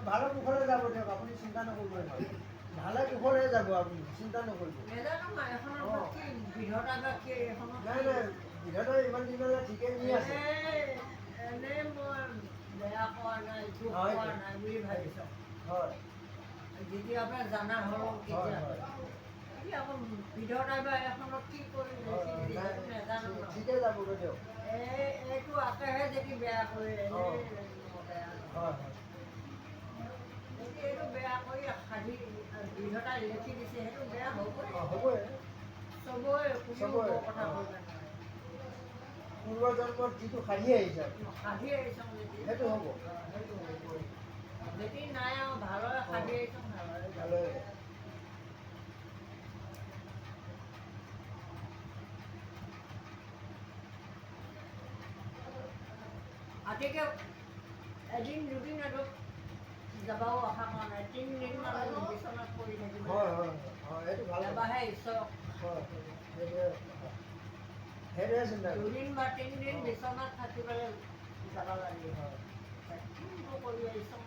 ভালো কুশলে যাব দিয়ক, আপুনি চিন্তা নকৰিব। ভালে কুশলে যাব, আপুনি চিন্তা নকৰিব। নাই নাই, বিধাতা ইমান দিনলৈ ঠিকেই নি আছে। হয়, যেতিয়া আপোনাৰ জানা হ'ল কেতিয়া আকৌ বিধতাই বা এখনত কি কৰিম নাজানো ন। ঠিকে যাব দিয়ক। এইটো আছেহে যদি বেয়া কৰি হয় হয়, এইটো বেয়া কৰি সাধি বিধতাই লিখি দিছে, সেইটো বেয়া হ'বই। হ'বই। চবৰে কোনো কথা চবৰে কৰিব নোৱাৰে। পূৰ্বজন্মত যিটো সাধি আহিছে সাধি আহিছোঁ যদি সেইটো হ'ব। সেইটো হ'বই। যদি নাই আৰু ভালৰে সাধি আহিছোঁ ভালৰে যাব। ভালৰে। আজিকে এদিন দুদিন আৰু যাবাও আশা কৰা নাই, 3 দিন মান বিচনাত পৰি থাকিব। হয় হয় হয়, এইটো ভাল। এবাৰহে ঈশ্বৰক হয়, সেইটোৱে চিন্তা কৰোঁ। 2 দিন বা 3 দিন বিচনাত থাকিবলৈ যাব লাগে। কিনো কৰি আহিছোঁ।